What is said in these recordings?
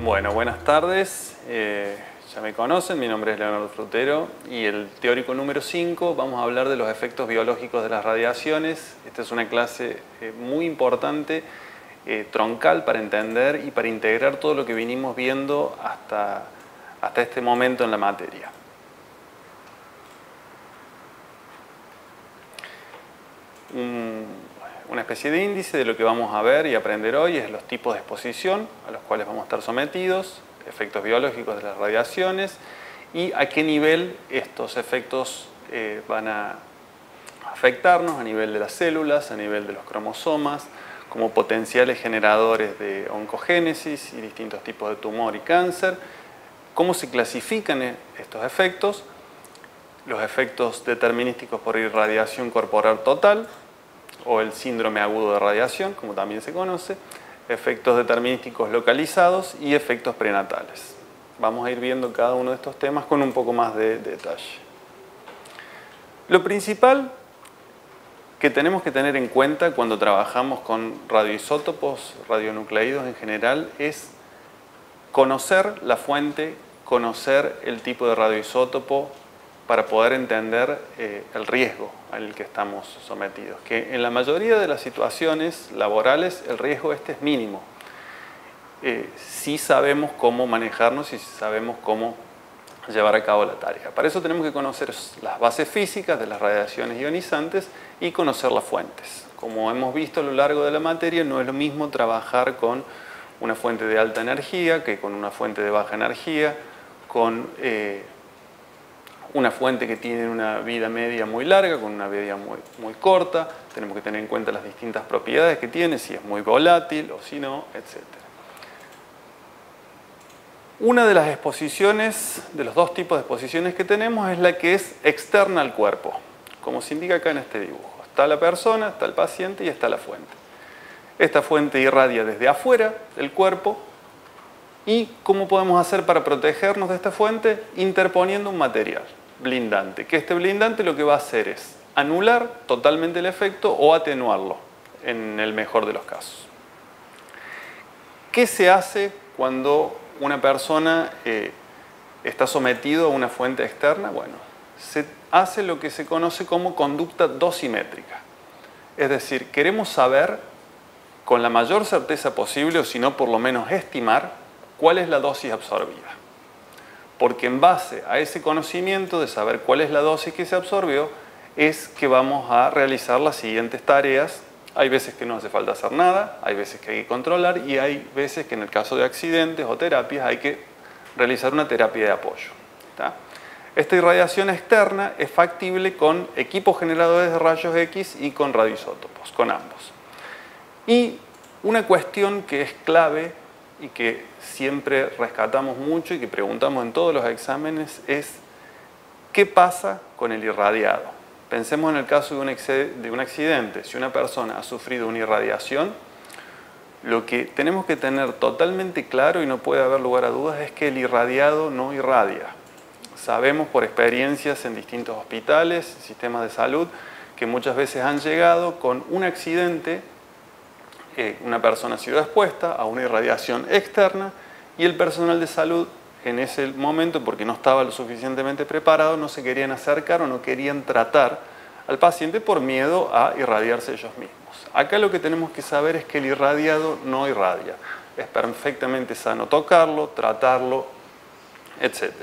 Bueno, buenas tardes. Ya me conocen, mi nombre es Leonardo Frutero y el teórico número 5 vamos a hablar de los efectos biológicos de las radiaciones. Esta es una clase muy importante, troncal para entender y para integrar todo lo que vinimos viendo hasta este momento en la materia. Una especie de índice de lo que vamos a ver y aprender hoy es los tipos de exposición a los cuales vamos a estar sometidos, efectos biológicos de las radiaciones y a qué nivel estos efectos van a afectarnos a nivel de las células, a nivel de los cromosomas, como potenciales generadores de oncogénesis y distintos tipos de tumor y cáncer, cómo se clasifican estos efectos, los efectos determinísticos por irradiación corporal total, o el síndrome agudo de radiación, como también se conoce, efectos determinísticos localizados y efectos prenatales. Vamos a ir viendo cada uno de estos temas con un poco más de detalle. Lo principal que tenemos que tener en cuenta cuando trabajamos con radioisótopos, radionucleídos en general, es conocer la fuente, conocer el tipo de radioisótopo, para poder entender el riesgo al que estamos sometidos. Que en la mayoría de las situaciones laborales el riesgo es mínimo. Sí sabemos cómo manejarnos y sabemos cómo llevar a cabo la tarea. Para eso tenemos que conocer las bases físicas de las radiaciones ionizantes y conocer las fuentes. Como hemos visto a lo largo de la materia, no es lo mismo trabajar con una fuente de alta energía que con una fuente de baja energía, con una fuente que tiene una vida media muy larga, con una vida muy corta. Tenemos que tener en cuenta las distintas propiedades que tiene, si es muy volátil o si no, etc. Una de las exposiciones, de los dos tipos de exposiciones que tenemos, es la que es externa al cuerpo, como se indica acá en este dibujo. Está la persona, está el paciente y está la fuente. Esta fuente irradia desde afuera del cuerpo. ¿Y cómo podemos hacer para protegernos de esta fuente? Interponiendo un material blindante, que este blindante lo que va a hacer es anular totalmente el efecto o atenuarlo, en el mejor de los casos. ¿Qué se hace cuando una persona está sometido a una fuente externa? Bueno, se hace lo que se conoce como conducta dosimétrica. Es decir, queremos saber con la mayor certeza posible, o si no por lo menos estimar, cuál es la dosis absorbida. Porque en base a ese conocimiento de saber cuál es la dosis que se absorbió, es que vamos a realizar las siguientes tareas. Hay veces que no hace falta hacer nada, hay veces que hay que controlar y hay veces que en el caso de accidentes o terapias hay que realizar una terapia de apoyo. ¿Está? Esta irradiación externa es factible con equipos generadores de rayos X y con radioisótopos, con ambos. Y una cuestión que es clave y que siempre rescatamos mucho y que preguntamos en todos los exámenes es ¿qué pasa con el irradiado? Pensemos en el caso de un accidente. Si una persona ha sufrido una irradiación, lo que tenemos que tener totalmente claro y no puede haber lugar a dudas es que el irradiado no irradia. Sabemos por experiencias en distintos hospitales, sistemas de salud, que muchas veces han llegado con un accidente. Una persona ha sido expuesta a una irradiación externa y el personal de salud en ese momento, porque no estaba lo suficientemente preparado, no se querían acercar o no querían tratar al paciente por miedo a irradiarse ellos mismos. Acá lo que tenemos que saber es que el irradiado no irradia. Es perfectamente sano tocarlo, tratarlo, etc.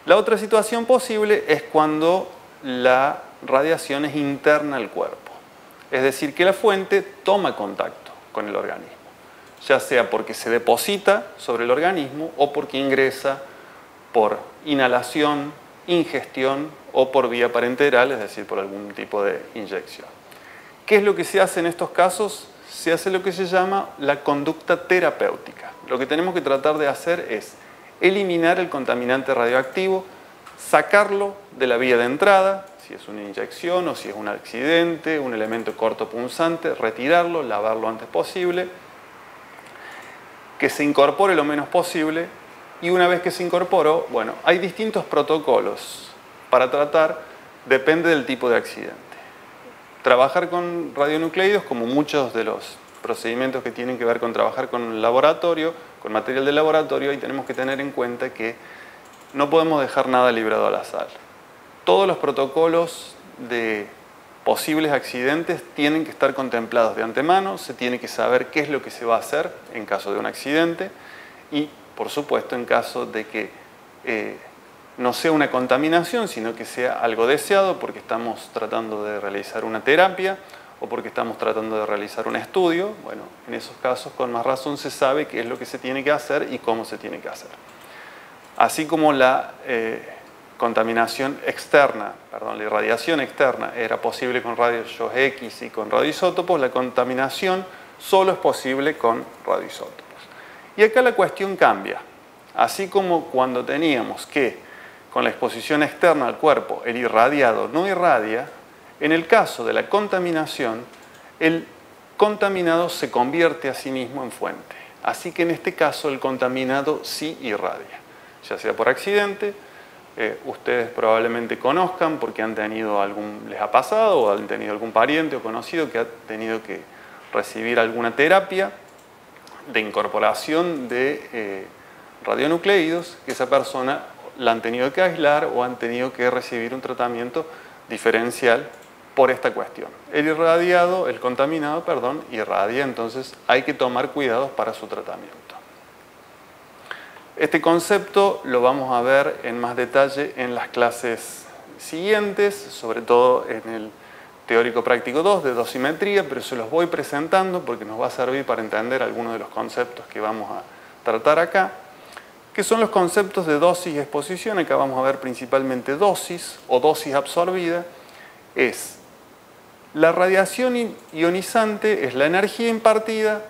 La otra situación posible es cuando la radiación es interna al cuerpo. Es decir, que la fuente toma contacto con el organismo, ya sea porque se deposita sobre el organismo o porque ingresa por inhalación, ingestión o por vía parenteral, es decir, por algún tipo de inyección. ¿Qué es lo que se hace en estos casos? Se hace lo que se llama la conducta terapéutica. Lo que tenemos que tratar de hacer es eliminar el contaminante radioactivo, sacarlo de la vía de entrada, si es una inyección o si es un accidente, un elemento cortopunzante, retirarlo, lavarlo antes posible, que se incorpore lo menos posible y una vez que se incorporó, bueno, hay distintos protocolos para tratar, depende del tipo de accidente. Trabajar con radionucleídos, como muchos de los procedimientos que tienen que ver con trabajar con el laboratorio, con material de laboratorio, ahí tenemos que tener en cuenta que no podemos dejar nada librado al azar. Todos los protocolos de posibles accidentes tienen que estar contemplados de antemano, se tiene que saber qué es lo que se va a hacer en caso de un accidente y, por supuesto, en caso de que no sea una contaminación, sino que sea algo deseado porque estamos tratando de realizar una terapia o porque estamos tratando de realizar un estudio. Bueno, en esos casos con más razón se sabe qué es lo que se tiene que hacer y cómo se tiene que hacer. Así como la contaminación externa, perdón, la irradiación externa era posible con rayos X y con radioisótopos, la contaminación solo es posible con radioisótopos. Y acá la cuestión cambia. Así como cuando teníamos que con la exposición externa al cuerpo el irradiado no irradia, en el caso de la contaminación, el contaminado se convierte a sí mismo en fuente. Así que en este caso el contaminado sí irradia, ya sea por accidente, ustedes probablemente conozcan porque les ha pasado o han tenido algún pariente o conocido que ha tenido que recibir alguna terapia de incorporación de radionucleidos, que esa persona la han tenido que aislar o han tenido que recibir un tratamiento diferencial por esta cuestión. El contaminado, irradia, entonces hay que tomar cuidados para su tratamiento. Este concepto lo vamos a ver en más detalle en las clases siguientes, sobre todo en el teórico práctico 2 de dosimetría, pero se los voy presentando porque nos va a servir para entender algunos de los conceptos que vamos a tratar acá, que son los conceptos de dosis y exposición. Acá vamos a ver principalmente dosis o dosis absorbida. Es la radiación ionizante, es la energía impartida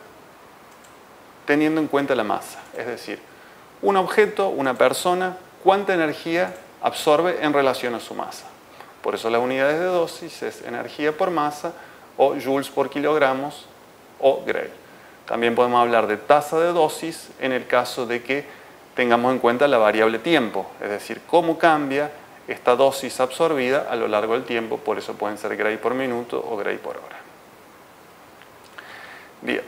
teniendo en cuenta la masa, es decir, un objeto, una persona, cuánta energía absorbe en relación a su masa. Por eso las unidades de dosis es energía por masa o joules por kilogramos o Gray. También podemos hablar de tasa de dosis en el caso de que tengamos en cuenta la variable tiempo, es decir, cómo cambia esta dosis absorbida a lo largo del tiempo, por eso pueden ser Gray por minuto o Gray por hora. Bien.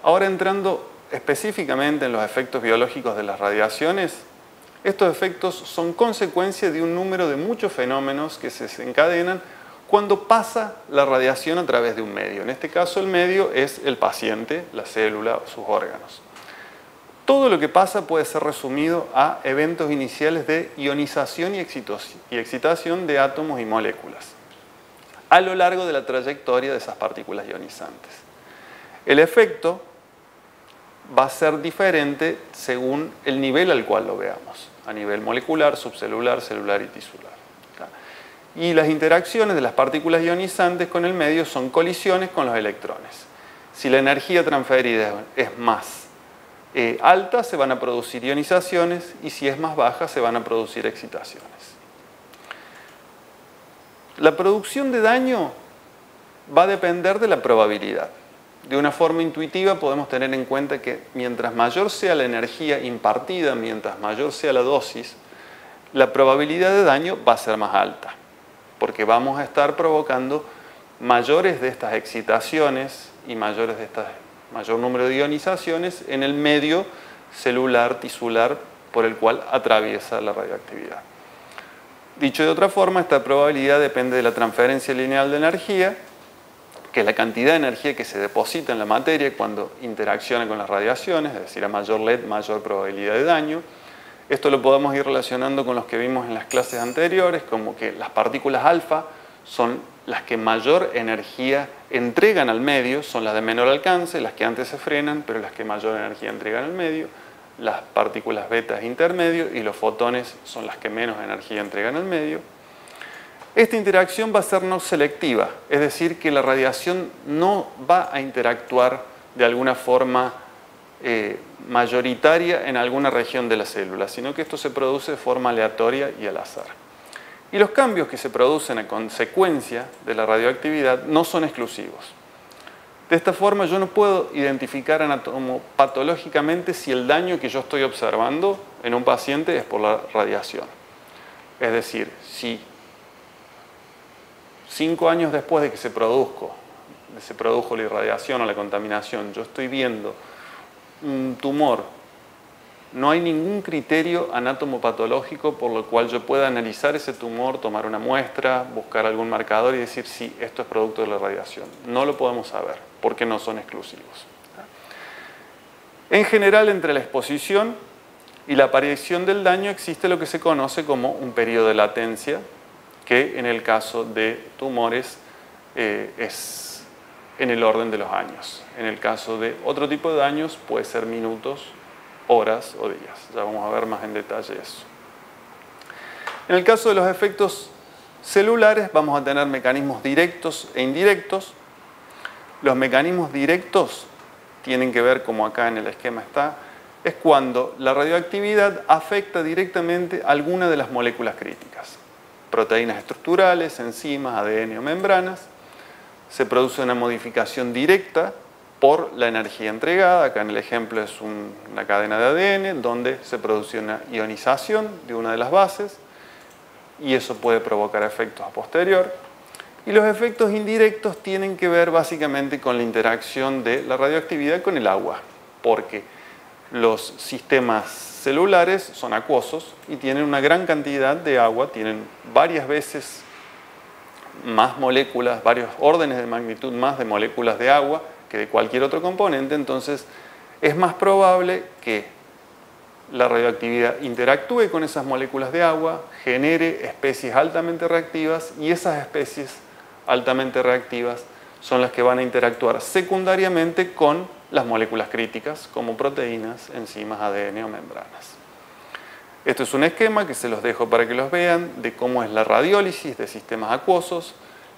Ahora entrando específicamente en los efectos biológicos de las radiaciones, estos efectos son consecuencia de un número de muchos fenómenos que se desencadenan cuando pasa la radiación a través de un medio. En este caso el medio es el paciente, la célula, sus órganos. Todo lo que pasa puede ser resumido a eventos iniciales de ionización y excitación de átomos y moléculas a lo largo de la trayectoria de esas partículas ionizantes. El efecto va a ser diferente según el nivel al cual lo veamos, a nivel molecular, subcelular, celular y tisular. Y las interacciones de las partículas ionizantes con el medio son colisiones con los electrones. Si la energía transferida es más alta, se van a producir ionizaciones, y si es más baja, se van a producir excitaciones. La producción de daño va a depender de la probabilidad. De una forma intuitiva podemos tener en cuenta que mientras mayor sea la energía impartida, mientras mayor sea la dosis, la probabilidad de daño va a ser más alta, porque vamos a estar provocando mayores de estas excitaciones y mayor número de ionizaciones en el medio celular, tisular, por el cual atraviesa la radioactividad. Dicho de otra forma, esta probabilidad depende de la transferencia lineal de energía, que es la cantidad de energía que se deposita en la materia cuando interacciona con las radiaciones, es decir, a mayor LED, mayor probabilidad de daño. Esto lo podemos ir relacionando con los que vimos en las clases anteriores, como que las partículas alfa son las que mayor energía entregan al medio, son las de menor alcance, las que antes se frenan, pero las que mayor energía entregan al medio. Las partículas beta es intermedio y los fotones son las que menos energía entregan al medio. Esta interacción va a ser no selectiva, es decir, que la radiación no va a interactuar de alguna forma mayoritaria en alguna región de la célula, sino que esto se produce de forma aleatoria y al azar. Y los cambios que se producen a consecuencia de la radioactividad no son exclusivos. De esta forma yo no puedo identificar anatomopatológicamente si el daño que yo estoy observando en un paciente es por la radiación. Es decir, si 5 años después de que se produjo se produjo la irradiación o la contaminación, yo estoy viendo un tumor, no hay ningún criterio anatomopatológico por lo cual yo pueda analizar ese tumor, tomar una muestra, buscar algún marcador y decir si esto es producto de la radiación. No lo podemos saber porque no son exclusivos. En general, entre la exposición y la aparición del daño existe lo que se conoce como un periodo de latencia, que en el caso de tumores es en el orden de los años. En el caso de otro tipo de daños puede ser minutos, horas o días. Ya vamos a ver más en detalle eso. En el caso de los efectos celulares vamos a tener mecanismos directos e indirectos. Los mecanismos directos tienen que ver, como acá en el esquema está, es cuando la radioactividad afecta directamente alguna de las moléculas críticas. Proteínas estructurales, enzimas, ADN o membranas. Se produce una modificación directa por la energía entregada. Acá en el ejemplo es una cadena de ADN donde se produce una ionización de una de las bases y eso puede provocar efectos a posterior. Y los efectos indirectos tienen que ver básicamente con la interacción de la radioactividad con el agua, porque los sistemas celulares son acuosos y tienen una gran cantidad de agua, tienen varias veces más moléculas, varios órdenes de magnitud más de moléculas de agua que de cualquier otro componente, entonces es más probable que la radioactividad interactúe con esas moléculas de agua, genere especies altamente reactivas y esas especies altamente reactivas son las que van a interactuar secundariamente con las moléculas críticas como proteínas, enzimas, ADN o membranas. Esto es un esquema que se los dejo para que los vean de cómo es la radiólisis de sistemas acuosos.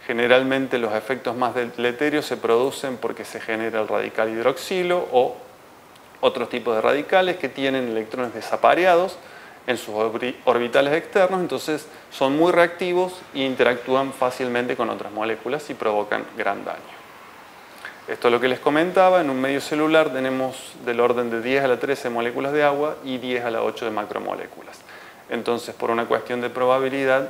Generalmente los efectos más deleterios se producen porque se genera el radical hidroxilo o otros tipos de radicales que tienen electrones desapareados en sus orbitales externos, entonces son muy reactivos e interactúan fácilmente con otras moléculas y provocan gran daño. Esto es lo que les comentaba, en un medio celular tenemos del orden de 10 a la 13 moléculas de agua y 10 a la 8 de macromoléculas. Entonces, por una cuestión de probabilidad,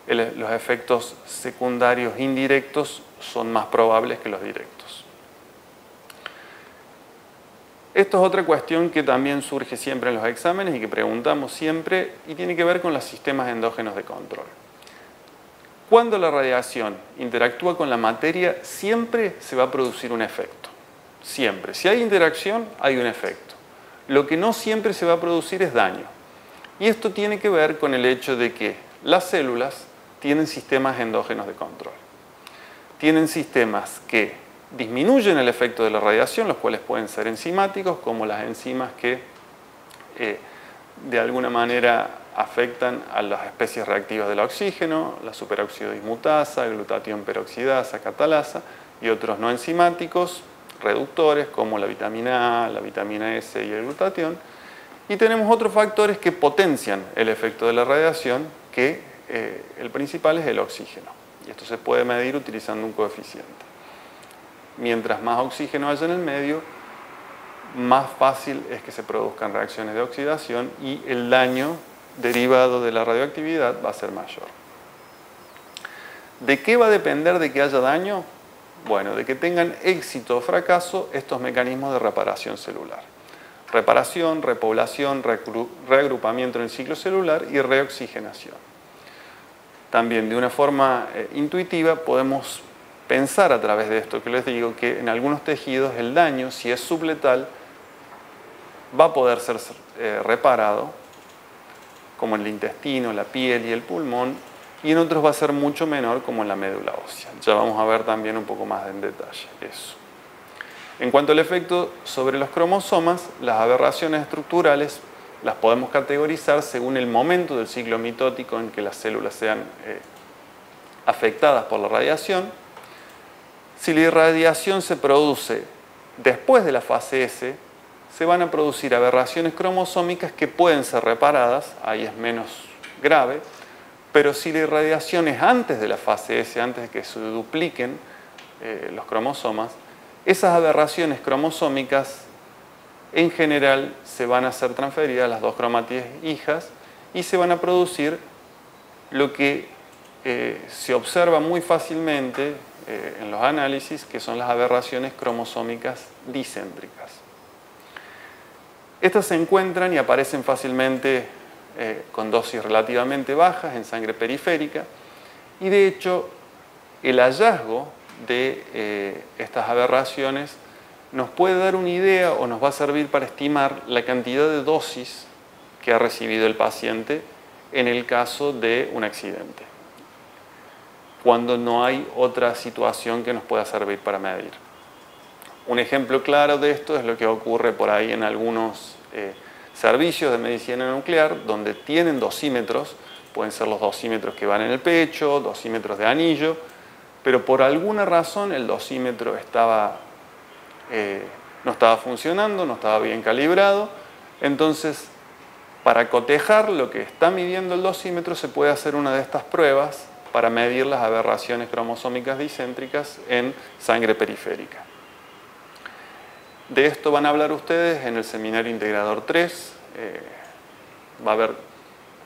los efectos secundarios indirectos son más probables que los directos. Esto es otra cuestión que también surge siempre en los exámenes y que preguntamos siempre y tiene que ver con los sistemas endógenos de control. Cuando la radiación interactúa con la materia, siempre se va a producir un efecto. Siempre. Si hay interacción, hay un efecto. Lo que no siempre se va a producir es daño. Y esto tiene que ver con el hecho de que las células tienen sistemas endógenos de control. Tienen sistemas que disminuyen el efecto de la radiación, los cuales pueden ser enzimáticos, como las enzimas que de alguna manera afectan a las especies reactivas del oxígeno, la superóxido dismutasa, glutatión peroxidasa, catalasa, y otros no enzimáticos, reductores, como la vitamina A, la vitamina S y el glutatión. Y tenemos otros factores que potencian el efecto de la radiación, que el principal es el oxígeno. Y esto se puede medir utilizando un coeficiente. Mientras más oxígeno haya en el medio, más fácil es que se produzcan reacciones de oxidación y el daño derivado de la radioactividad va a ser mayor. ¿De qué va a depender de que haya daño? Bueno, de que tengan éxito o fracaso estos mecanismos de reparación celular. Reparación, repoblación, reagrupamiento en el ciclo celular y reoxigenación. También de una forma intuitiva podemos pensar a través de esto que les digo que en algunos tejidos el daño, si es subletal, va a poder ser reparado, como en el intestino, la piel y el pulmón, y en otros va a ser mucho menor, como en la médula ósea. Ya vamos a ver también un poco más en detalle eso. En cuanto al efecto sobre los cromosomas, las aberraciones estructurales las podemos categorizar según el momento del ciclo mitótico en que las células sean afectadas por la radiación. Si la irradiación se produce después de la fase S, se van a producir aberraciones cromosómicas que pueden ser reparadas, ahí es menos grave, pero si la irradiación es antes de la fase S, antes de que se dupliquen los cromosomas, esas aberraciones cromosómicas en general se van a hacer transferidas a las dos cromátides hijas y se van a producir lo que se observa muy fácilmente en los análisis, que son las aberraciones cromosómicas discéntricas. Estas se encuentran y aparecen fácilmente con dosis relativamente bajas en sangre periférica, y de hecho el hallazgo de estas aberraciones nos puede dar una idea o nos va a servir para estimar la cantidad de dosis que ha recibido el paciente en el caso de un accidente, cuando no hay otra situación que nos pueda servir para medir. Un ejemplo claro de esto es lo que ocurre por ahí en algunos servicios de medicina nuclear, donde tienen dosímetros, pueden ser los dosímetros que van en el pecho, dosímetros de anillo, pero por alguna razón el dosímetro no estaba funcionando, no estaba bien calibrado. Entonces, para cotejar lo que está midiendo el dosímetro, se puede hacer una de estas pruebas para medir las aberraciones cromosómicas discéntricas en sangre periférica. De esto van a hablar ustedes en el seminario Integrador 3. Va a haber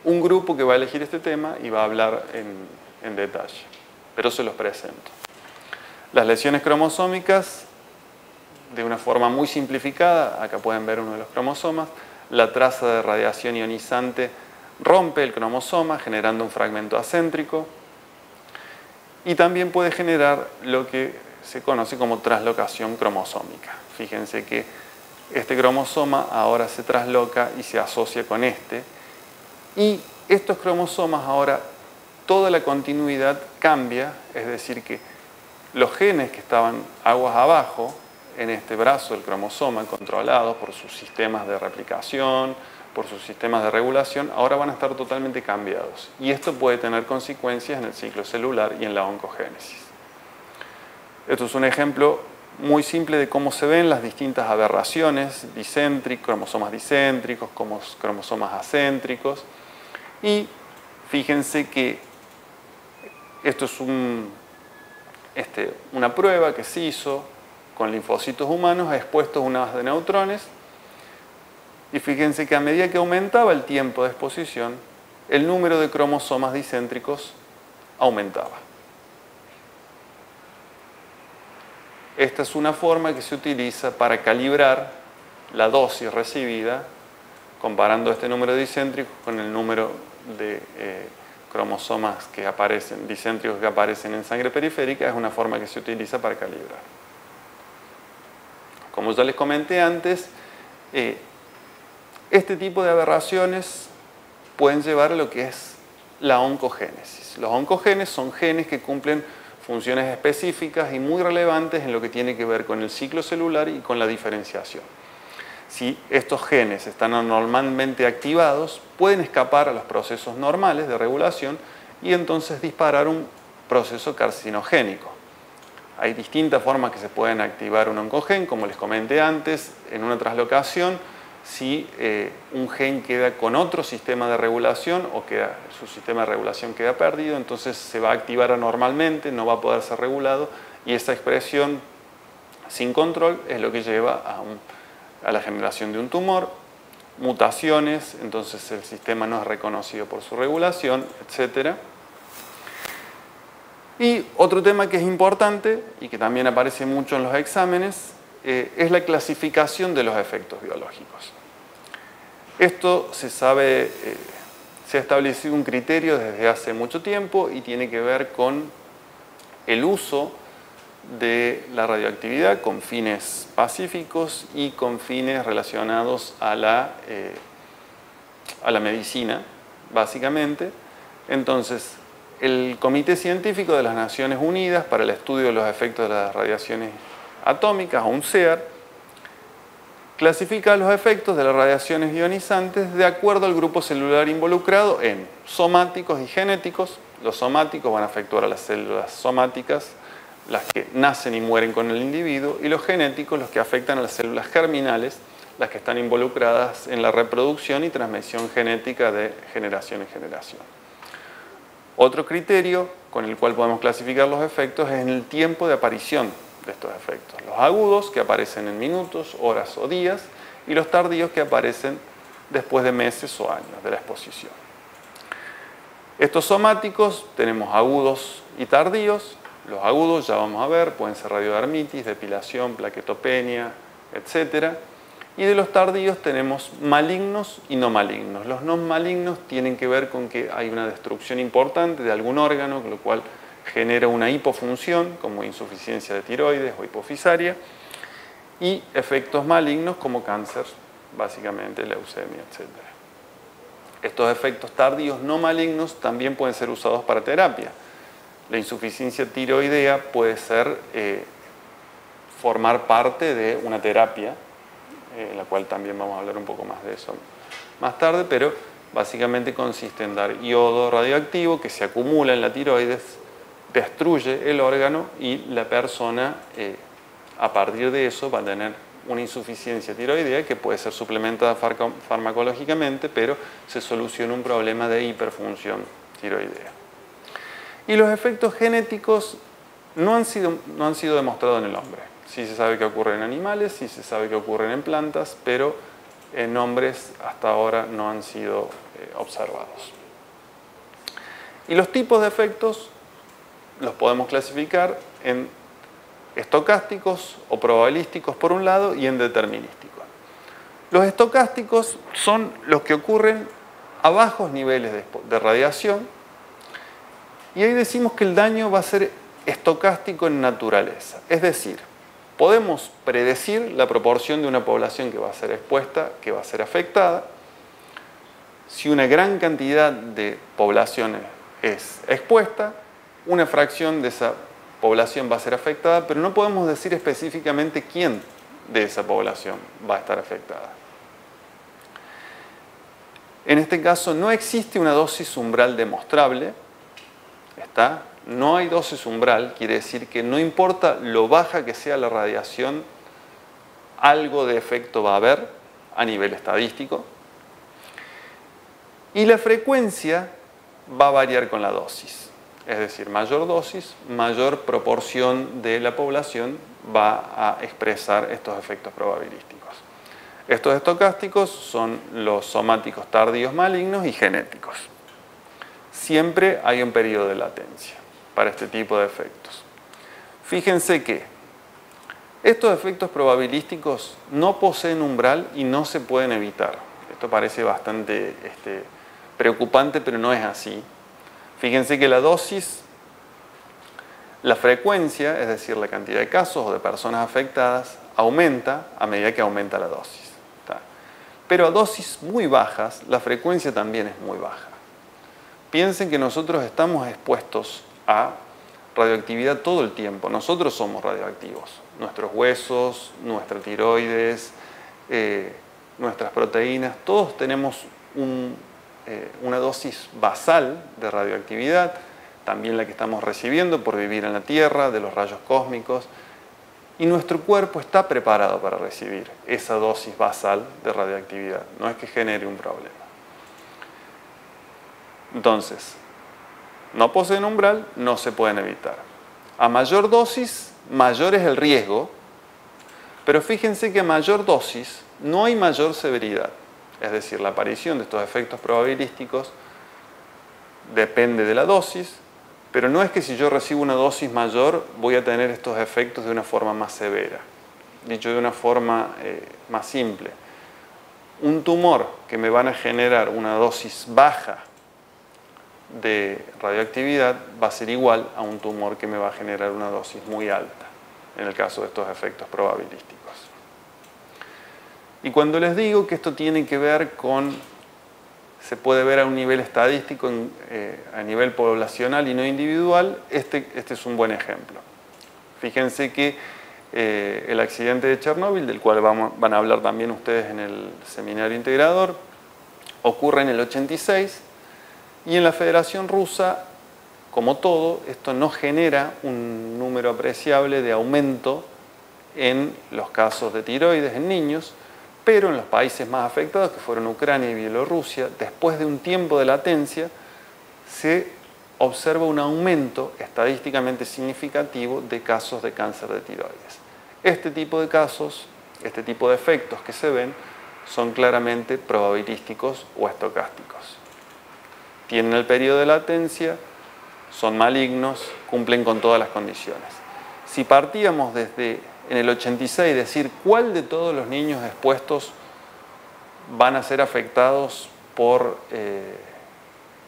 un grupo que va a elegir este tema y va a hablar en detalle, pero se los presento. Las lesiones cromosómicas, de una forma muy simplificada, acá pueden ver uno de los cromosomas, la traza de radiación ionizante rompe el cromosoma generando un fragmento acéntrico y también puede generar lo que se conoce como traslocación cromosómica. Fíjense que este cromosoma ahora se trasloca y se asocia con este, y estos cromosomas ahora toda la continuidad cambia, es decir que los genes que estaban aguas abajo en este brazo del cromosoma, controlados por sus sistemas de replicación, por sus sistemas de regulación, ahora van a estar totalmente cambiados. Y esto puede tener consecuencias en el ciclo celular y en la oncogénesis. Esto es un ejemplo muy simple de cómo se ven las distintas aberraciones, cromosomas discéntricos, cromosomas acéntricos. Y fíjense que esto es una prueba que se hizo con linfocitos humanos expuestos a una haz de neutrones, y fíjense que a medida que aumentaba el tiempo de exposición, el número de cromosomas discéntricos aumentaba. Esta es una forma que se utiliza para calibrar la dosis recibida, comparando este número de discéntricos con el número de cromosomas que aparecen, discéntricos que aparecen en sangre periférica. Es una forma que se utiliza para calibrar. Como ya les comenté antes, este tipo de aberraciones pueden llevar a lo que es la oncogénesis. Los oncogenes son genes que cumplen funciones específicas y muy relevantes en lo que tiene que ver con el ciclo celular y con la diferenciación. Si estos genes están anormalmente activados, pueden escapar a los procesos normales de regulación y entonces disparar un proceso carcinogénico. Hay distintas formas que se pueden activar un oncogen, como les comenté antes, en una traslocación. Si un gen queda con otro sistema de regulación o su sistema de regulación queda perdido, entonces se va a activar anormalmente, no va a poder ser regulado, y esa expresión sin control es lo que lleva a la generación de un tumor, mutaciones, entonces el sistema no es reconocido por su regulación, etc. Y otro tema que es importante y que también aparece mucho en los exámenes es la clasificación de los efectos biológicos. Esto se sabe, se ha establecido un criterio desde hace mucho tiempo y tiene que ver con el uso de la radioactividad con fines pacíficos y con fines relacionados a la medicina, básicamente. Entonces, el Comité Científico de las Naciones Unidas para el Estudio de los Efectos de las Radiaciones Atómicas, o UNCEAR, clasifica los efectos de las radiaciones ionizantes de acuerdo al grupo celular involucrado en somáticos y genéticos. Los somáticos van a afectar a las células somáticas, las que nacen y mueren con el individuo, y los genéticos, los que afectan a las células germinales, las que están involucradas en la reproducción y transmisión genética de generación en generación. Otro criterio con el cual podemos clasificar los efectos es en el tiempo de aparición de estos efectos. Los agudos, que aparecen en minutos, horas o días, y los tardíos, que aparecen después de meses o años de la exposición. Estos somáticos tenemos agudos y tardíos. Los agudos ya vamos a ver, pueden ser radiodermitis, depilación, plaquetopenia, etc. Y de los tardíos tenemos malignos y no malignos. Los no malignos tienen que ver con que hay una destrucción importante de algún órgano, lo cual genera una hipofunción, como insuficiencia de tiroides o hipofisaria, y efectos malignos como cáncer, básicamente leucemia, etc. Estos efectos tardíos no malignos también pueden ser usados para terapia. La insuficiencia tiroidea puede ser formar parte de una terapia, en la cual también vamos a hablar un poco más de eso más tarde, pero básicamente consiste en dar yodo radioactivo que se acumula en la tiroides, destruye el órgano y la persona a partir de eso va a tener una insuficiencia tiroidea que puede ser suplementada farmacológicamente, pero se soluciona un problema de hiperfunción tiroidea. Y los efectos genéticos no han sido demostrados en el hombre. Sí se sabe que ocurren en animales, sí se sabe que ocurren en plantas, pero en hombres hasta ahora no han sido observados. Y los tipos de efectos los podemos clasificar en estocásticos o probabilísticos por un lado y en determinísticos. Los estocásticos son los que ocurren a bajos niveles de radiación, y ahí decimos que el daño va a ser estocástico en naturaleza. Es decir, podemos predecir la proporción de una población que va a ser expuesta, que va a ser afectada. Si una gran cantidad de poblaciones es expuesta, una fracción de esa población va a ser afectada, pero no podemos decir específicamente quién de esa población va a estar afectada. En este caso no existe una dosis umbral demostrable. No hay dosis umbral, quiere decir que no importa lo baja que sea la radiación, algo de efecto va a haber a nivel estadístico. Y la frecuencia va a variar con la dosis. Es decir, mayor dosis, mayor proporción de la población va a expresar estos efectos probabilísticos. Estos estocásticos son los somáticos tardíos malignos y genéticos. Siempre hay un periodo de latencia para este tipo de efectos. Fíjense que estos efectos probabilísticos no poseen umbral y no se pueden evitar. Esto parece bastante preocupante, pero no es así. Fíjense que la dosis, la frecuencia, es decir, la cantidad de casos o de personas afectadas, aumenta a medida que aumenta la dosis. Pero a dosis muy bajas, la frecuencia también es muy baja. Piensen que nosotros estamos expuestos a radioactividad todo el tiempo. Nosotros somos radioactivos. Nuestros huesos, nuestra tiroides, nuestras proteínas, todos tenemos una dosis basal de radioactividad, también la que estamos recibiendo por vivir en la Tierra, de los rayos cósmicos. Y nuestro cuerpo está preparado para recibir esa dosis basal de radioactividad. No es que genere un problema. Entonces, no poseen umbral, no se pueden evitar. A mayor dosis, mayor es el riesgo, pero fíjense que a mayor dosis no hay mayor severidad. Es decir, la aparición de estos efectos probabilísticos depende de la dosis, pero no es que si yo recibo una dosis mayor voy a tener estos efectos de una forma más severa. Dicho de una forma más simple, un tumor que me van a generar una dosis baja de radioactividad va a ser igual a un tumor que me va a generar una dosis muy alta, en el caso de estos efectos probabilísticos. Y cuando les digo que esto tiene que ver con, se puede ver a un nivel estadístico, a nivel poblacional y no individual, este es un buen ejemplo. Fíjense que el accidente de Chernóbil, del cual van a hablar también ustedes en el seminario integrador, ocurre en el 86, y en la Federación Rusa, como todo, esto no genera un número apreciable de aumento en los casos de tiroides en niños, pero en los países más afectados, que fueron Ucrania y Bielorrusia, después de un tiempo de latencia, se observa un aumento estadísticamente significativo de casos de cáncer de tiroides. Este tipo de casos, este tipo de efectos que se ven, son claramente probabilísticos o estocásticos. Tienen el periodo de latencia, son malignos, cumplen con todas las condiciones. Si partíamos desde en el 86 decir cuál de todos los niños expuestos van a ser afectados por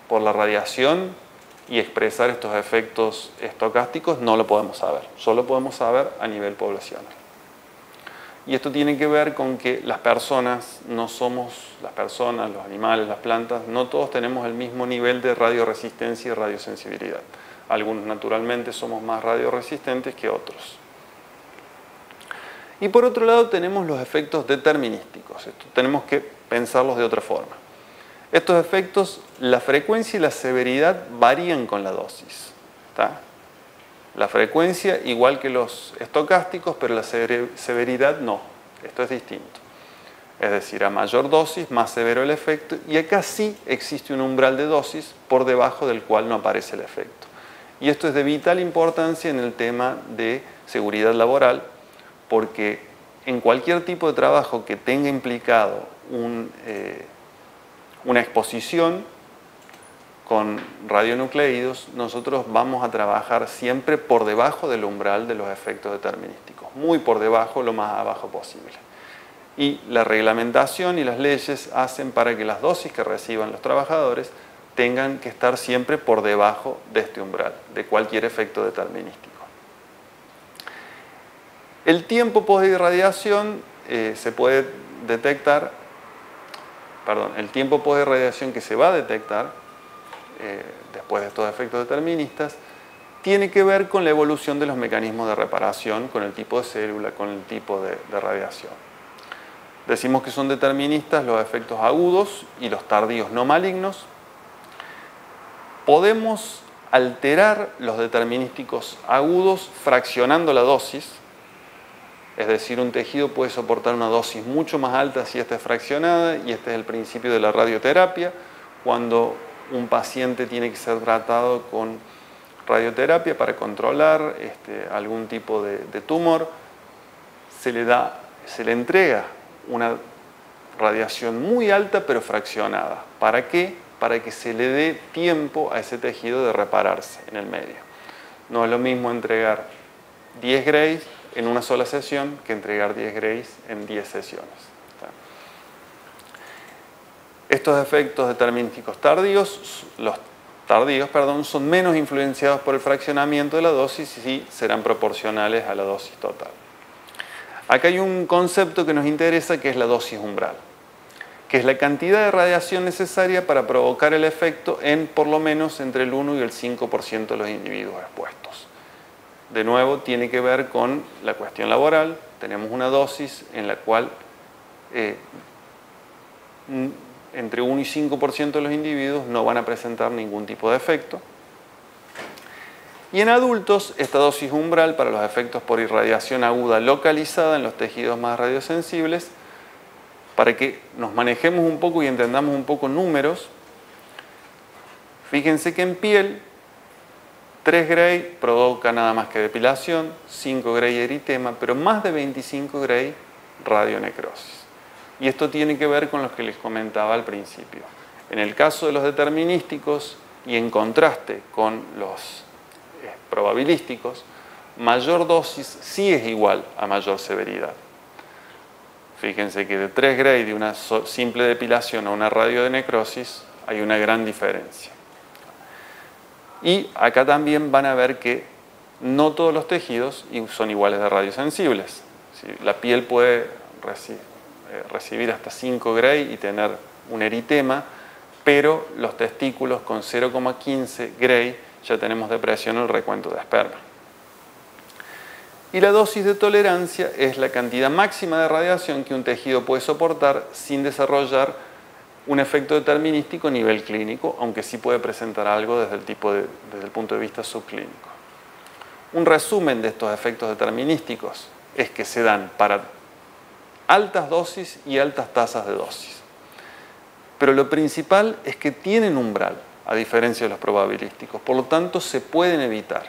la radiación y expresar estos efectos estocásticos, no lo podemos saber. Solo podemos saber a nivel poblacional. Y esto tiene que ver con que las personas, no somos las personas, los animales, las plantas, no todos tenemos el mismo nivel de radioresistencia y radiosensibilidad. Algunos naturalmente somos más radioresistentes que otros. Y por otro lado tenemos los efectos determinísticos. Esto tenemos que pensarlos de otra forma. Estos efectos, la frecuencia y la severidad varían con la dosis. ¿Está? La frecuencia igual que los estocásticos, pero la severidad no. Esto es distinto. Es decir, a mayor dosis, más severo el efecto, y acá sí existe un umbral de dosis por debajo del cual no aparece el efecto. Y esto es de vital importancia en el tema de seguridad laboral, porque en cualquier tipo de trabajo que tenga implicado una exposición con radionucleidos, nosotros vamos a trabajar siempre por debajo del umbral de los efectos determinísticos, muy por debajo, lo más abajo posible. Y la reglamentación y las leyes hacen para que las dosis que reciban los trabajadores tengan que estar siempre por debajo de este umbral, de cualquier efecto determinístico. El tiempo postirradiación se puede detectar, el tiempo postirradiación que se va a detectar después de estos efectos deterministas tiene que ver con la evolución de los mecanismos de reparación, con el tipo de célula, con el tipo de radiación. Decimos que son deterministas los efectos agudos y los tardíos no malignos. Podemos alterar los determinísticos agudos fraccionando la dosis. Es decir, un tejido puede soportar una dosis mucho más alta si esta es fraccionada, y este es el principio de la radioterapia. Cuando un paciente tiene que ser tratado con radioterapia para controlar algún tipo de tumor, se le entrega una radiación muy alta pero fraccionada. ¿Para qué? Para que se le dé tiempo a ese tejido de repararse en el medio. No es lo mismo entregar 10 grays en una sola sesión que entregar 10 grays en 10 sesiones. Estos efectos determinísticos tardíos, son menos influenciados por el fraccionamiento de la dosis y serán proporcionales a la dosis total. Acá hay un concepto que nos interesa, que es la dosis umbral, que es la cantidad de radiación necesaria para provocar el efecto en por lo menos entre el 1 y el 5% de los individuos expuestos. De nuevo, tiene que ver con la cuestión laboral. Tenemos una dosis en la cual entre 1 y 5% de los individuos no van a presentar ningún tipo de efecto. Y en adultos, esta dosis umbral para los efectos por irradiación aguda localizada en los tejidos más radiosensibles, para que nos manejemos un poco y entendamos un poco números, fíjense que en piel 3 gray provoca nada más que depilación, 5 gray eritema, pero más de 25 gray radionecrosis. Y esto tiene que ver con lo que les comentaba al principio. En el caso de los determinísticos y en contraste con los probabilísticos, mayor dosis sí es igual a mayor severidad. Fíjense que de 3 gray de una simple depilación a una radio de necrosis hay una gran diferencia. Y acá también van a ver que no todos los tejidos son iguales de radiosensibles. La piel puede recibir hasta 5 gray y tener un eritema, pero los testículos con 0,15 gray ya tenemos depresión en el recuento de esperma. Y la dosis de tolerancia es la cantidad máxima de radiación que un tejido puede soportar sin desarrollar un efecto determinístico a nivel clínico, aunque sí puede presentar algo desde el punto de vista subclínico. Un resumen de estos efectos determinísticos es que se dan para altas dosis y altas tasas de dosis. Pero lo principal es que tienen umbral, a diferencia de los probabilísticos, por lo tanto se pueden evitar.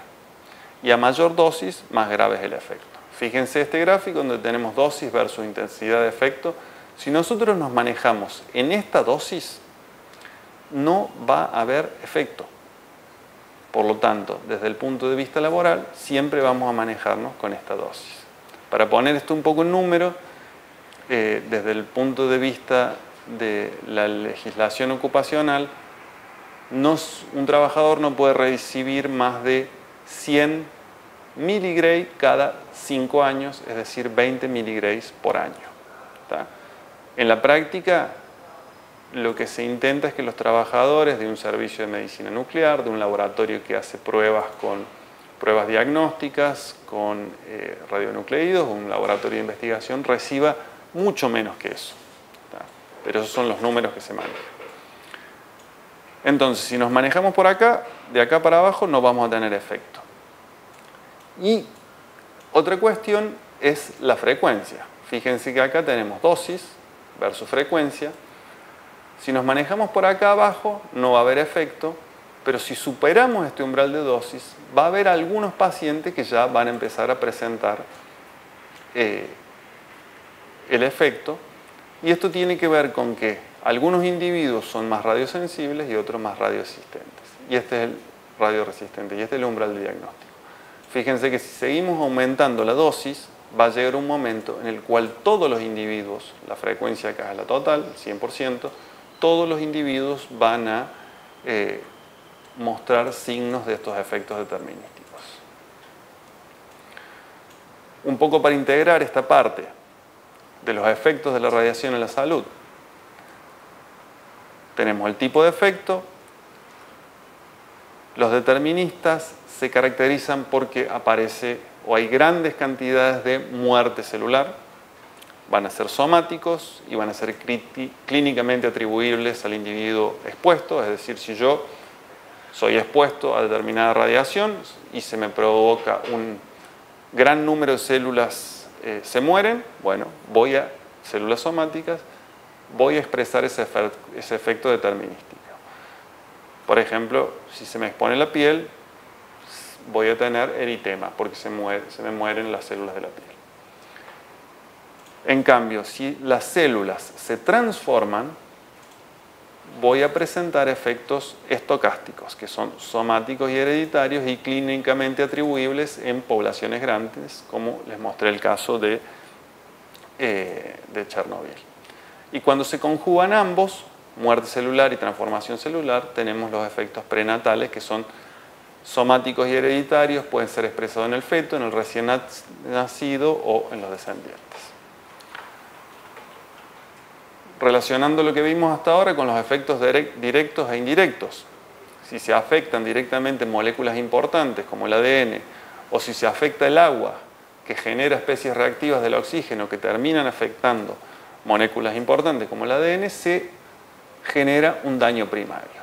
Y a mayor dosis, más grave es el efecto. Fíjense este gráfico donde tenemos dosis versus intensidad de efecto. Si nosotros nos manejamos en esta dosis, no va a haber efecto. Por lo tanto, desde el punto de vista laboral, siempre vamos a manejarnos con esta dosis. Para poner esto un poco en número, desde el punto de vista de la legislación ocupacional, un trabajador no puede recibir más de 100 miligray cada 5 años, es decir, 20 miligrays por año. ¿Tá? En la práctica, lo que se intenta es que los trabajadores de un servicio de medicina nuclear, de un laboratorio que hace pruebas diagnósticas, con radionucleidos, un laboratorio de investigación, reciba mucho menos que eso. ¿Tá? Pero esos son los números que se manejan. Entonces, si nos manejamos por acá, de acá para abajo no vamos a tener efecto. Y otra cuestión es la frecuencia. Fíjense que acá tenemos dosis versus frecuencia. Si nos manejamos por acá abajo, no va a haber efecto, pero si superamos este umbral de dosis, va a haber algunos pacientes que ya van a empezar a presentar el efecto, y esto tiene que ver con que algunos individuos son más radiosensibles y otros más radioresistentes. Y este es el radioresistente, y este es el umbral de diagnóstico. Fíjense que si seguimos aumentando la dosis, va a llegar un momento en el cual todos los individuos, la frecuencia acá es la total, 100%, todos los individuos van a mostrar signos de estos efectos determinísticos. Un poco para integrar esta parte de los efectos de la radiación en la salud. Tenemos el tipo de efecto. Los deterministas se caracterizan porque aparece o hay grandes cantidades de muerte celular. Van a ser somáticos y van a ser clínicamente atribuibles al individuo expuesto, es decir, si yo soy expuesto a determinada radiación y se me provoca un gran número de células se mueren, bueno, células somáticas, voy a expresar ese efecto determinístico. Por ejemplo, si se me expone la piel, voy a tener eritema porque se me mueren las células de la piel. En cambio, si las células se transforman, voy a presentar efectos estocásticos, que son somáticos y hereditarios y clínicamente atribuibles en poblaciones grandes, como les mostré el caso de Chernobyl. Y cuando se conjugan ambos, muerte celular y transformación celular, tenemos los efectos prenatales, que son somáticos y hereditarios, pueden ser expresados en el feto, en el recién nacido o en los descendientes. Relacionando lo que vimos hasta ahora con los efectos directos e indirectos. Si se afectan directamente moléculas importantes como el ADN, o si se afecta el agua, que genera especies reactivas del oxígeno que terminan afectando moléculas importantes como el ADN, se genera un daño primario.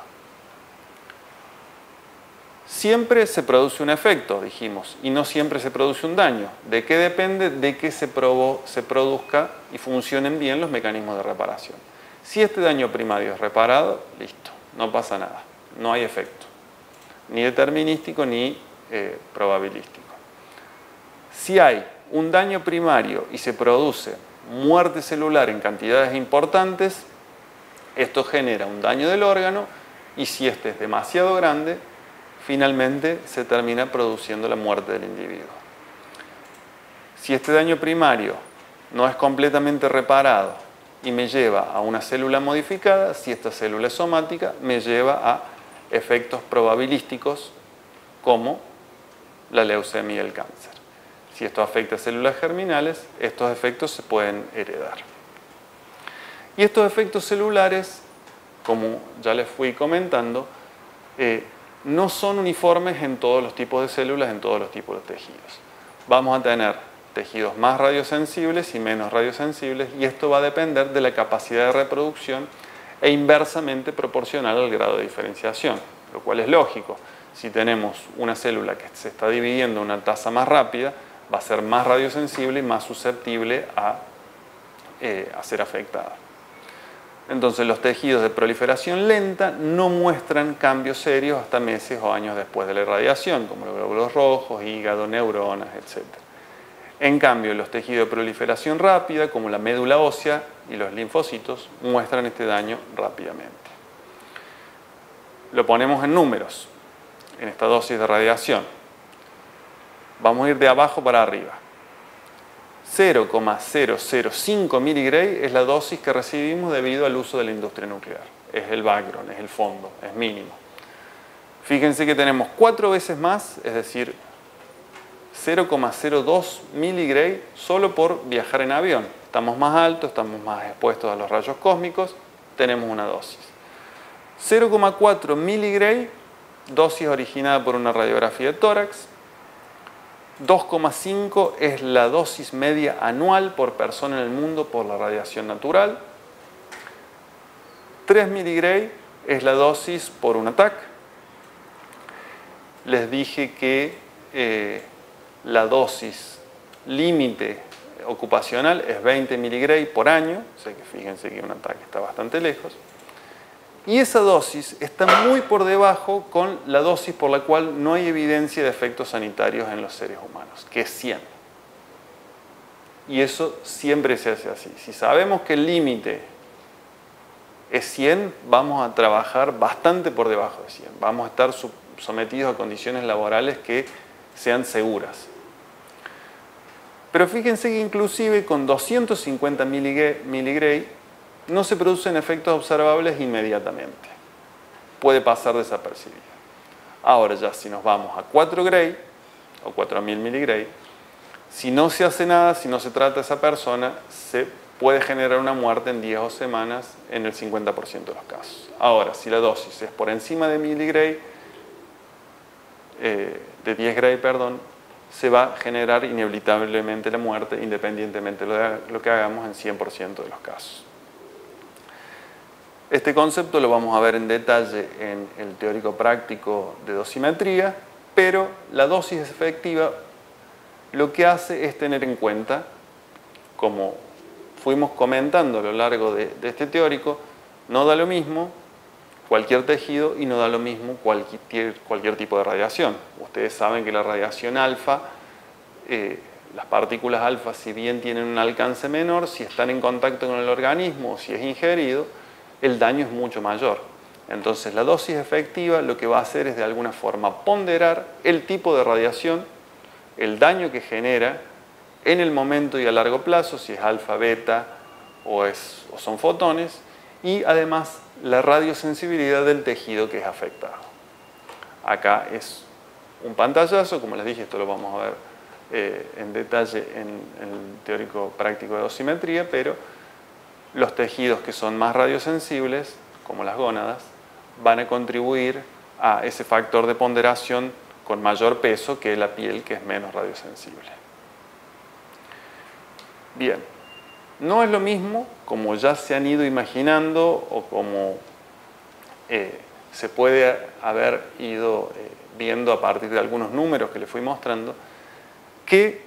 Siempre se produce un efecto, dijimos, y no siempre se produce un daño. ¿De qué depende? De que se produzca y funcionen bien los mecanismos de reparación. Si este daño primario es reparado, listo, no pasa nada, no hay efecto, ni determinístico ni probabilístico. Si hay un daño primario y se produce muerte celular en cantidades importantes, esto genera un daño del órgano, y si este es demasiado grande, finalmente se termina produciendo la muerte del individuo. Si este daño primario no es completamente reparado y me lleva a una célula modificada, si esta célula es somática, me lleva a efectos probabilísticos como la leucemia y el cáncer. Si esto afecta a células germinales, estos efectos se pueden heredar. Y estos efectos celulares, como ya les fui comentando, no son uniformes en todos los tipos de células, en todos los tipos de tejidos. Vamos a tener tejidos más radiosensibles y menos radiosensibles, y esto va a depender de la capacidad de reproducción e inversamente proporcional al grado de diferenciación, lo cual es lógico. Si tenemos una célula que se está dividiendo a una tasa más rápida, va a ser más radiosensible y más susceptible a ser afectada. Entonces, los tejidos de proliferación lenta no muestran cambios serios hasta meses o años después de la irradiación, como los glóbulos rojos, hígado, neuronas, etc. En cambio, los tejidos de proliferación rápida, como la médula ósea y los linfocitos, muestran este daño rápidamente. Lo ponemos en números. en esta dosis de radiación. Vamos a ir de abajo para arriba. 0,005 miligray es la dosis que recibimos debido al uso de la industria nuclear. Es el background, es el fondo, es mínimo. Fíjense que tenemos 4 veces más, es decir, 0,02 miligray solo por viajar en avión. Estamos más altos, estamos más expuestos a los rayos cósmicos, tenemos una dosis. 0,4 miligray, dosis originada por una radiografía de tórax. 2,5 es la dosis media anual por persona en el mundo por la radiación natural. 3 miligray es la dosis por un ATAC. Les dije que la dosis límite ocupacional es 20 miligray por año, o sea que fíjense que un ATAC está bastante lejos. Y esa dosis está muy por debajo con la dosis por la cual no hay evidencia de efectos sanitarios en los seres humanos, que es 100. Y eso siempre se hace así. Si sabemos que el límite es 100, vamos a trabajar bastante por debajo de 100. Vamos a estar sometidos a condiciones laborales que sean seguras. Pero fíjense que inclusive con 250 miligray no se producen efectos observables inmediatamente. Puede pasar desapercibido. Ahora ya si nos vamos a 4 gray o 4000 miligray, si no se hace nada, si no se trata a esa persona, se puede generar una muerte en días o semanas en el 50% de los casos. Ahora, si la dosis es por encima de miligray, de 10 gray, perdón, se va a generar inevitablemente la muerte independientemente de lo que hagamos en 100% de los casos. Este concepto lo vamos a ver en detalle en el teórico práctico de dosimetría, pero la dosis efectiva lo que hace es tener en cuenta, como fuimos comentando a lo largo de este teórico, no da lo mismo cualquier tejido y no da lo mismo cualquier tipo de radiación. Ustedes saben que la radiación alfa, las partículas alfa, si bien tienen un alcance menor, si están en contacto con el organismo o si es ingerido, el daño es mucho mayor. Entonces la dosis efectiva lo que va a hacer es de alguna forma ponderar el tipo de radiación, el daño que genera en el momento y a largo plazo, si es alfa, beta o son fotones, y además la radiosensibilidad del tejido que es afectado. Acá es un pantallazo, como les dije, esto lo vamos a ver en detalle en el teórico práctico de dosimetría, pero los tejidos que son más radiosensibles, como las gónadas, van a contribuir a ese factor de ponderación con mayor peso que la piel, que es menos radiosensible. Bien, no es lo mismo, como ya se han ido imaginando o como se puede haber ido viendo a partir de algunos números que les fui mostrando, que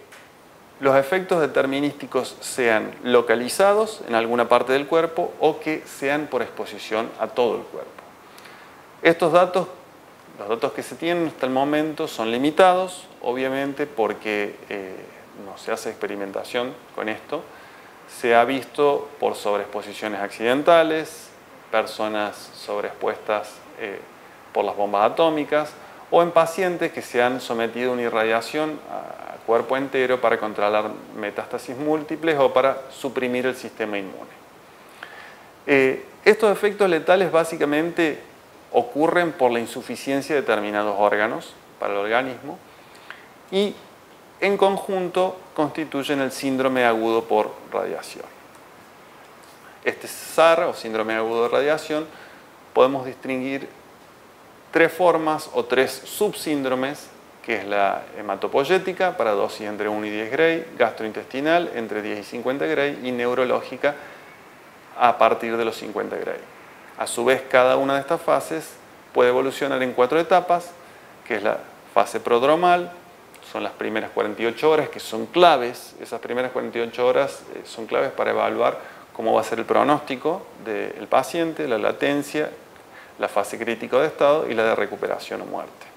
los efectos determinísticos sean localizados en alguna parte del cuerpo o que sean por exposición a todo el cuerpo. Estos datos, los datos que se tienen hasta el momento son limitados, obviamente porque no se hace experimentación con esto. Se ha visto por sobreexposiciones accidentales, personas sobreexpuestas por las bombas atómicas o en pacientes que se han sometido a una irradiación a cuerpo entero para controlar metástasis múltiples o para suprimir el sistema inmune. Estos efectos letales básicamente ocurren por la insuficiencia de determinados órganos para el organismo y en conjunto constituyen el síndrome agudo por radiación. Este SAR o síndrome agudo de radiación podemos distinguir 3 formas o 3 subsíndromes, que es la hematopoyética para dosis entre 1 y 10 gray, gastrointestinal entre 10 y 50 gray y neurológica a partir de los 50 gray. A su vez, cada una de estas fases puede evolucionar en 4 etapas, que es la fase prodromal, son las primeras 48 horas que son claves. Esas primeras 48 horas son claves para evaluar cómo va a ser el pronóstico del paciente, la latencia, la fase crítica de estado y la de recuperación o muerte.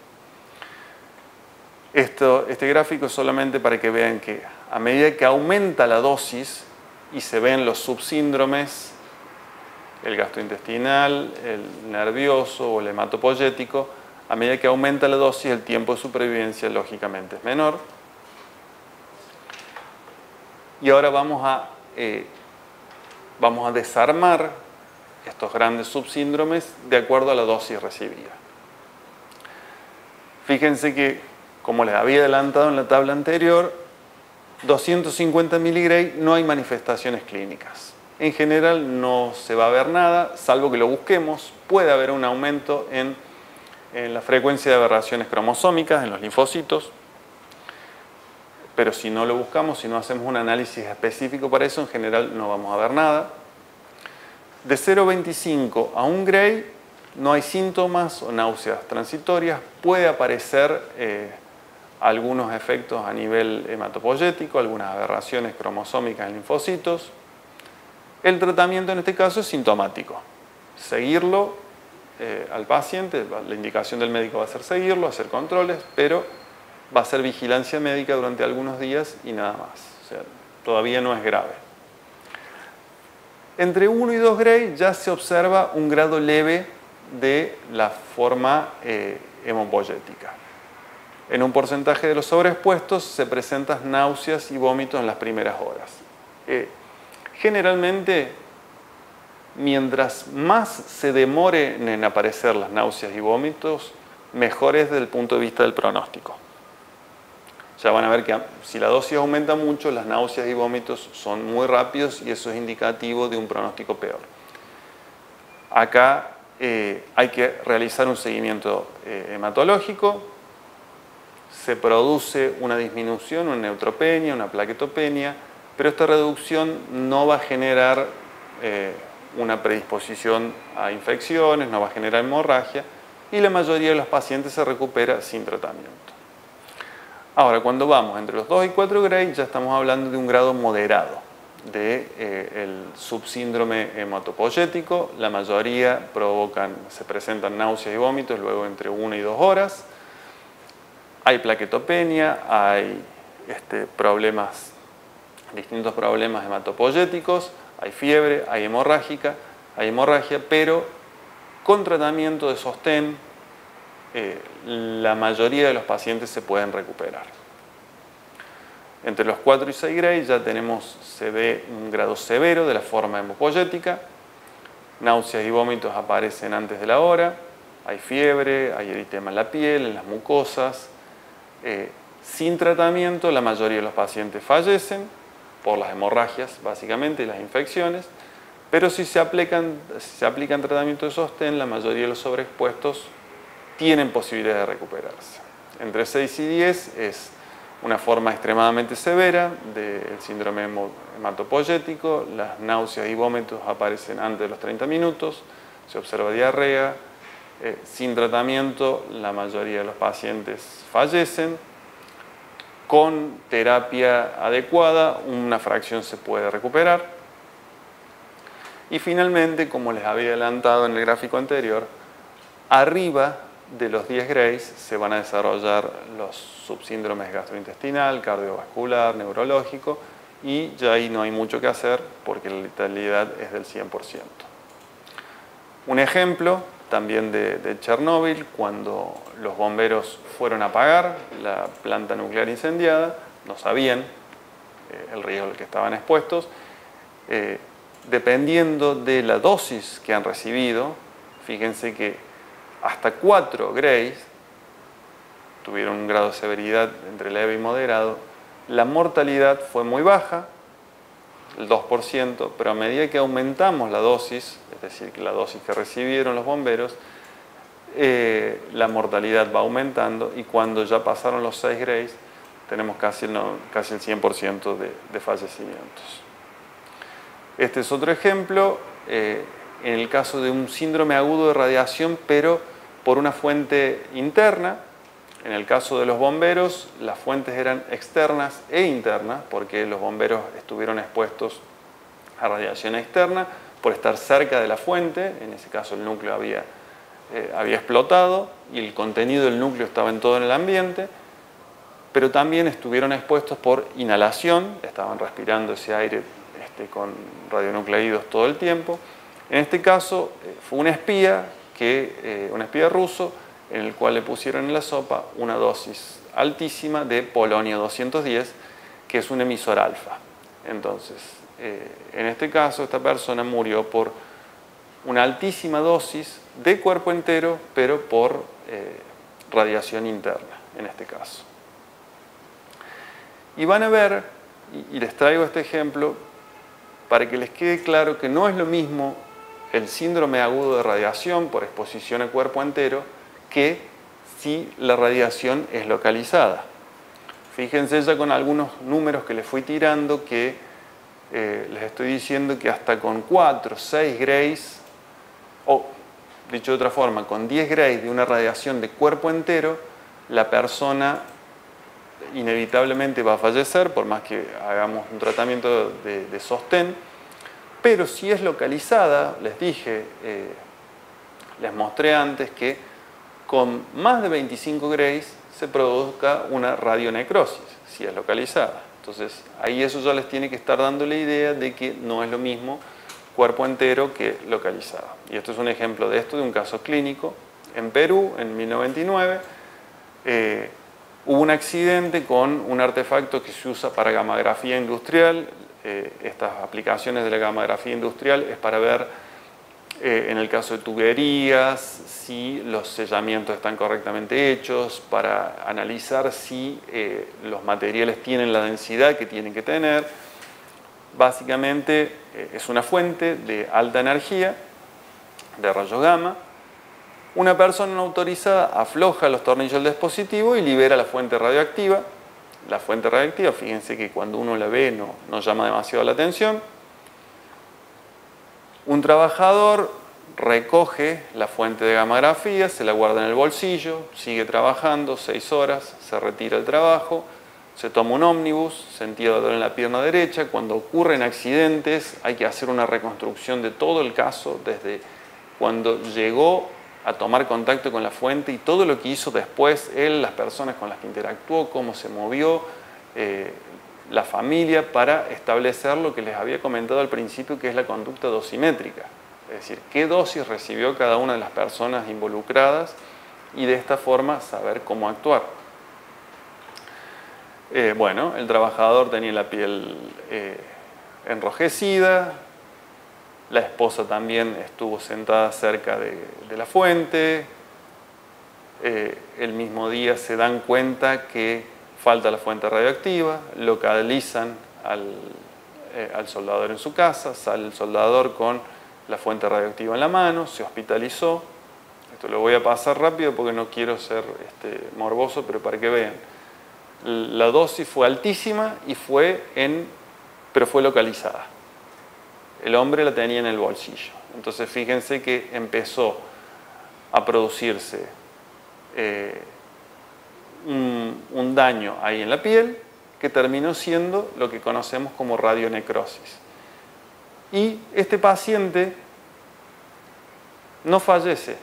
Este gráfico es solamente para que vean que a medida que aumenta la dosis y se ven los subsíndromes, el gastrointestinal, el nervioso o el hematopoyético, A medida que aumenta la dosis, el tiempo de supervivencia lógicamente es menor. Y ahora vamos a desarmar estos grandes subsíndromes de acuerdo a la dosis recibida. Fíjense que, como les había adelantado en la tabla anterior, 250 miligray no hay manifestaciones clínicas. En general no se va a ver nada, salvo que lo busquemos. Puede haber un aumento en la frecuencia de aberraciones cromosómicas en los linfocitos, pero si no lo buscamos, si no hacemos un análisis específico para eso, en general no vamos a ver nada. De 0,25 a 1 Gray no hay síntomas o náuseas transitorias. Puede aparecer algunos efectos a nivel hematopoyético, algunas aberraciones cromosómicas en linfocitos. El tratamiento en este caso es sintomático. Seguirlo al paciente, la indicación del médico va a ser seguirlo, hacer controles, pero va a ser vigilancia médica durante algunos días y nada más. O sea, todavía no es grave. Entre 1 y 2 Gray ya se observa un grado leve de la forma hemopoyética. En un porcentaje de los sobreexpuestos se presentan náuseas y vómitos en las primeras horas. Generalmente, mientras más se demoren en aparecer las náuseas y vómitos, mejor es desde el punto de vista del pronóstico. Ya van a ver que si la dosis aumenta mucho, las náuseas y vómitos son muy rápidos y eso es indicativo de un pronóstico peor. Acá hay que realizar un seguimiento hematológico. Se produce una disminución, una neutropenia, una plaquetopenia, pero esta reducción no va a generar una predisposición a infecciones, no va a generar hemorragia y la mayoría de los pacientes se recupera sin tratamiento. Ahora, cuando vamos entre los 2 y 4 Gray, ya estamos hablando de un grado moderado del subsíndrome hematopoyético. La mayoría se presentan náuseas y vómitos luego entre 1 y 2 horas. Hay plaquetopenia, hay distintos problemas hematopoyéticos, hay fiebre, hay hemorragia, pero con tratamiento de sostén, la mayoría de los pacientes se pueden recuperar. Entre los 4 y 6 Gray ya se ve un grado severo de la forma hemopoyética. Náuseas y vómitos aparecen antes de la hora. Hay fiebre, hay eritema en la piel, en las mucosas. Sin tratamiento, la mayoría de los pacientes fallecen por las hemorragias, básicamente, y las infecciones. Pero si se aplican tratamiento de sostén, la mayoría de los sobreexpuestos tienen posibilidad de recuperarse. Entre 6 y 10 es una forma extremadamente severa del síndrome hematopoyético. Las náuseas y vómitos aparecen antes de los 30 minutos, se observa diarrea. Sin tratamiento, la mayoría de los pacientes fallecen. Con terapia adecuada, una fracción se puede recuperar. Y finalmente, como les había adelantado en el gráfico anterior, arriba de los 10 Grays se van a desarrollar los subsíndromes gastrointestinal, cardiovascular, neurológico, y ya ahí no hay mucho que hacer porque la letalidad es del 100%. Un ejemplo también de Chernóbil, cuando los bomberos fueron a apagar la planta nuclear incendiada, no sabían el riesgo al que estaban expuestos. Dependiendo de la dosis que han recibido, fíjense que hasta 4 Grays tuvieron un grado de severidad entre leve y moderado. La mortalidad fue muy baja, el 2%, pero a medida que aumentamos la dosis, es decir, que la dosis que recibieron los bomberos, la mortalidad va aumentando y cuando ya pasaron los 6 Grays tenemos casi el 100% de fallecimientos. Este es otro ejemplo, en el caso de un síndrome agudo de radiación, pero por una fuente interna. En el caso de los bomberos, las fuentes eran externas e internas, porque los bomberos estuvieron expuestos a radiación externa por estar cerca de la fuente. En ese caso el núcleo había explotado y el contenido del núcleo estaba en todo el ambiente, pero también estuvieron expuestos por inhalación, estaban respirando ese aire con radionucleidos todo el tiempo. En este caso fue un espía ruso, en el cual le pusieron en la sopa una dosis altísima de polonio 210, que es un emisor alfa. Entonces, en este caso, esta persona murió por una altísima dosis de cuerpo entero, pero por radiación interna, en este caso. Y van a ver, y les traigo este ejemplo, para que les quede claro que no es lo mismo el síndrome agudo de radiación por exposición a cuerpo entero que si la radiación es localizada. Fíjense ya con algunos números que les fui tirando que les estoy diciendo que hasta con 4, 6 grays, o dicho de otra forma, con 10 grays de una radiación de cuerpo entero, la persona inevitablemente va a fallecer, por más que hagamos un tratamiento de sostén. Pero si es localizada, les dije, les mostré antes que con más de 25 grays se produzca una radionecrosis, si es localizada. Entonces, ahí eso ya les tiene que estar dando la idea de que no es lo mismo cuerpo entero que localizado. Y esto es un ejemplo de esto, de un caso clínico. En Perú, en 1999, hubo un accidente con un artefacto que se usa para gammagrafía industrial. Estas aplicaciones de la gammagrafía industrial es para ver, en el caso de tuberías, si los sellamientos están correctamente hechos, para analizar si los materiales tienen la densidad que tienen que tener. Básicamente es una fuente de alta energía, de rayos gamma. Una persona no autorizada afloja los tornillos del dispositivo y libera la fuente radioactiva. La fuente radioactiva, fíjense que cuando uno la ve no llama demasiado la atención. Un trabajador recoge la fuente de gammagrafía, se la guarda en el bolsillo, sigue trabajando 6 horas, se retira del trabajo, se toma un ómnibus, sentía dolor en la pierna derecha. Cuando ocurren accidentes hay que hacer una reconstrucción de todo el caso, desde cuando llegó a tomar contacto con la fuente y todo lo que hizo después, él, las personas con las que interactuó, cómo se movió, la familia, para establecer lo que les había comentado al principio, que es la conducta dosimétrica. Es decir, qué dosis recibió cada una de las personas involucradas y de esta forma saber cómo actuar. Bueno, el trabajador tenía la piel enrojecida. La esposa también estuvo sentada cerca de la fuente. El mismo día se dan cuenta que falta la fuente radioactiva, localizan al soldador en su casa, sale el soldador con la fuente radioactiva en la mano, se hospitalizó. Esto lo voy a pasar rápido porque no quiero ser morboso, pero para que vean. La dosis fue altísima pero fue localizada. El hombre la tenía en el bolsillo. Entonces fíjense que empezó a producirse un daño ahí en la piel que terminó siendo lo que conocemos como radionecrosis. Y este paciente no fallece.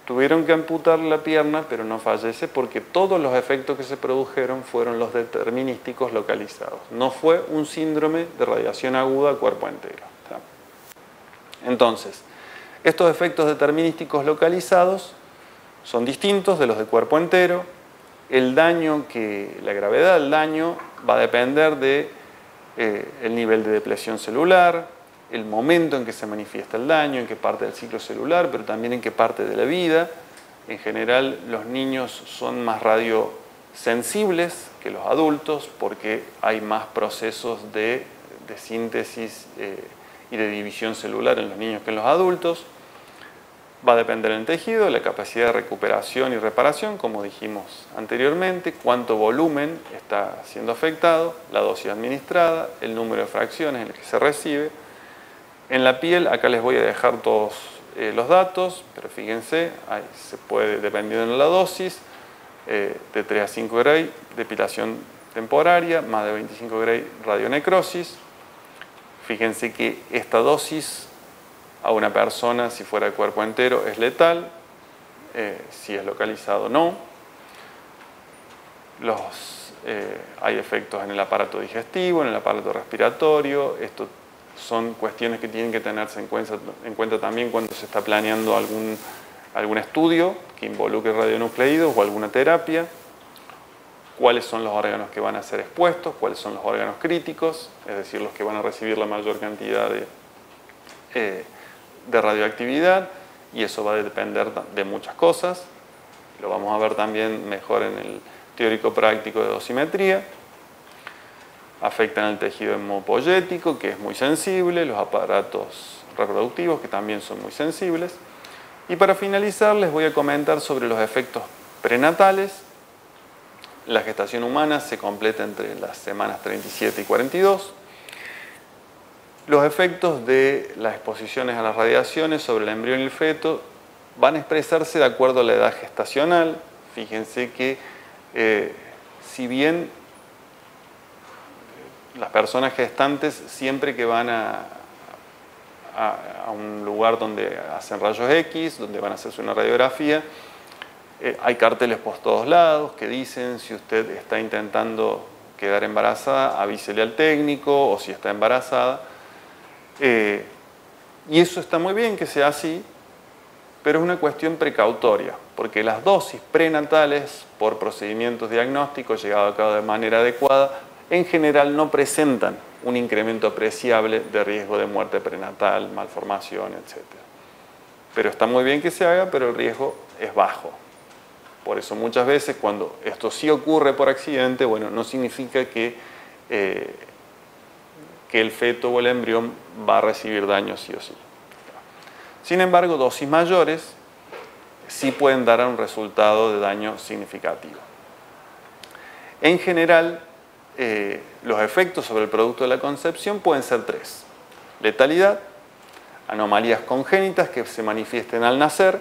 Tuvieron que amputarle la pierna, pero no fallece porque todos los efectos que se produjeron fueron los determinísticos localizados. No fue un síndrome de radiación aguda a cuerpo entero. Entonces, estos efectos determinísticos localizados son distintos de los de cuerpo entero. La gravedad del daño va a depender del nivel de depleción celular, el momento en que se manifiesta el daño, en qué parte del ciclo celular, pero también en qué parte de la vida. En general, los niños son más radiosensibles que los adultos porque hay más procesos de síntesis y de división celular en los niños que en los adultos. Va a depender del tejido, la capacidad de recuperación y reparación, como dijimos anteriormente, cuánto volumen está siendo afectado, la dosis administrada, el número de fracciones en el que se recibe. En la piel, acá les voy a dejar todos los datos, pero fíjense, ahí se puede, dependiendo de la dosis, de 3 a 5 gray, depilación temporaria, más de 25 gray, radionecrosis. Fíjense que esta dosis a una persona, si fuera de cuerpo entero, es letal, si es localizado no. Hay efectos en el aparato digestivo, en el aparato respiratorio. Esto son cuestiones que tienen que tenerse en cuenta también cuando se está planeando algún algún estudio que involucre radionucleidos o alguna terapia, cuáles son los órganos que van a ser expuestos, cuáles son los órganos críticos, es decir, los que van a recibir la mayor cantidad de radioactividad, y eso va a depender de muchas cosas. Lo vamos a ver también mejor en el teórico práctico de dosimetría. Afectan al tejido hemopoyético, que es muy sensible, los aparatos reproductivos, que también son muy sensibles. Y para finalizar, les voy a comentar sobre los efectos prenatales. La gestación humana se completa entre las semanas 37 y 42. Los efectos de las exposiciones a las radiaciones sobre el embrión y el feto van a expresarse de acuerdo a la edad gestacional. Fíjense que si bien las personas gestantes, siempre que van a un lugar donde hacen rayos X, donde van a hacerse una radiografía, hay carteles por todos lados que dicen: si usted está intentando quedar embarazada, avísele al técnico, o si está embarazada. Y eso está muy bien que sea así, pero es una cuestión precautoria, porque las dosis prenatales por procedimientos diagnósticos llevados a cabo de manera adecuada en general no presentan un incremento apreciable de riesgo de muerte prenatal, malformación, etc. Pero está muy bien que se haga, pero el riesgo es bajo. Por eso muchas veces cuando esto sí ocurre por accidente, bueno, no significa que el feto o el embrión va a recibir daño sí o sí. Sin embargo, dosis mayores sí pueden dar un resultado de daño significativo. En general, los efectos sobre el producto de la concepción pueden ser tres: letalidad, anomalías congénitas que se manifiesten al nacer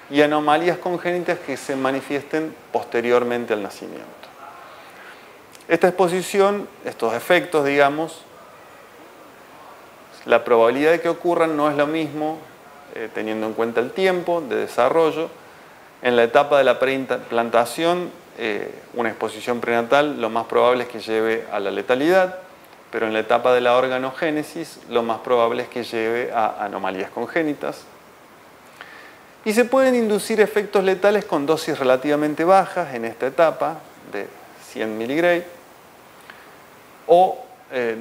y anomalías congénitas que se manifiesten posteriormente al nacimiento. Esta exposición, estos efectos, digamos, la probabilidad de que ocurran no es lo mismo teniendo en cuenta el tiempo de desarrollo. En la etapa de la preimplantación, una exposición prenatal lo más probable es que lleve a la letalidad, pero en la etapa de la organogénesis lo más probable es que lleve a anomalías congénitas. Y se pueden inducir efectos letales con dosis relativamente bajas en esta etapa, de 100 mg, o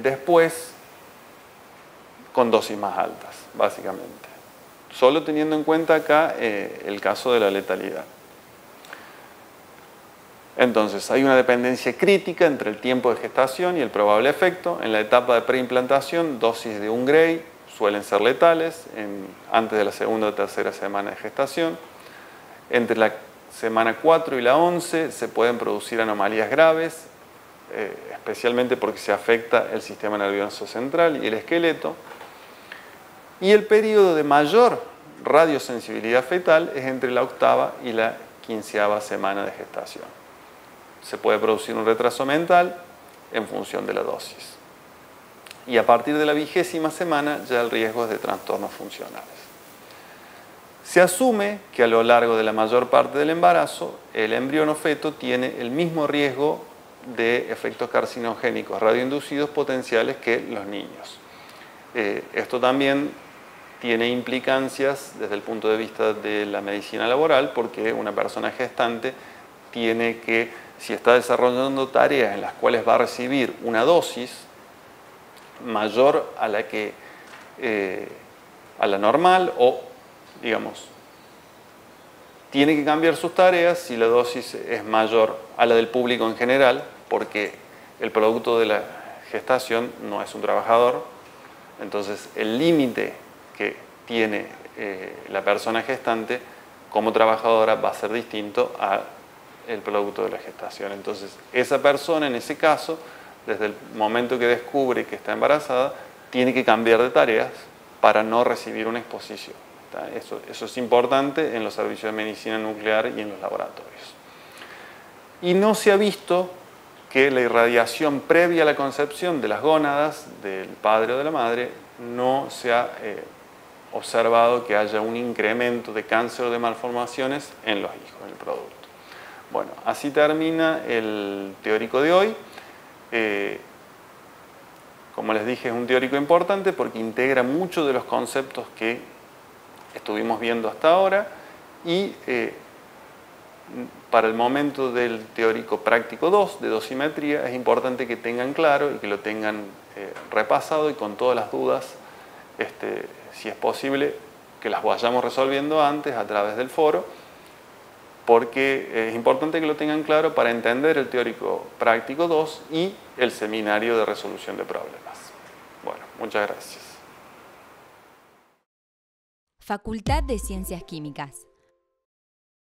después con dosis más altas, básicamente. Solo teniendo en cuenta acá el caso de la letalidad. Entonces, hay una dependencia crítica entre el tiempo de gestación y el probable efecto. En la etapa de preimplantación, dosis de 1 Gray suelen ser letales antes de la segunda o tercera semana de gestación. Entre la semana 4 y la 11 se pueden producir anomalías graves, especialmente porque se afecta el sistema nervioso central y el esqueleto. Y el periodo de mayor radiosensibilidad fetal es entre la 8ª y la 15ª semana de gestación. Se puede producir un retraso mental en función de la dosis. Y a partir de la 20ª semana ya el riesgo es de trastornos funcionales. Se asume que a lo largo de la mayor parte del embarazo, el embrión o feto tiene el mismo riesgo de efectos carcinogénicos radioinducidos potenciales que los niños. Esto también tiene implicancias desde el punto de vista de la medicina laboral, porque una persona gestante tiene que, si está desarrollando tareas en las cuales va a recibir una dosis mayor a la normal, o digamos, tiene que cambiar sus tareas si la dosis es mayor a la del público en general, porque el producto de la gestación no es un trabajador. Entonces el límite que tiene la persona gestante como trabajadora va a ser distinto al producto de la gestación. Entonces esa persona, en ese caso, desde el momento que descubre que está embarazada, tiene que cambiar de tareas para no recibir una exposición. Eso es importante en los servicios de medicina nuclear y en los laboratorios. Y no se ha visto que la irradiación previa a la concepción de las gónadas del padre o de la madre no se ha observado que haya un incremento de cáncer o de malformaciones en los hijos, en el producto. Bueno, así termina el teórico de hoy. Como les dije, es un teórico importante porque integra muchos de los conceptos que estuvimos viendo hasta ahora y para el momento del teórico práctico 2 de dosimetría es importante que tengan claro y que lo tengan repasado y con todas las dudas, si es posible, que las vayamos resolviendo antes a través del foro, porque es importante que lo tengan claro para entender el teórico práctico 2 y el seminario de resolución de problemas. Bueno, muchas gracias. Facultad de Ciencias Químicas.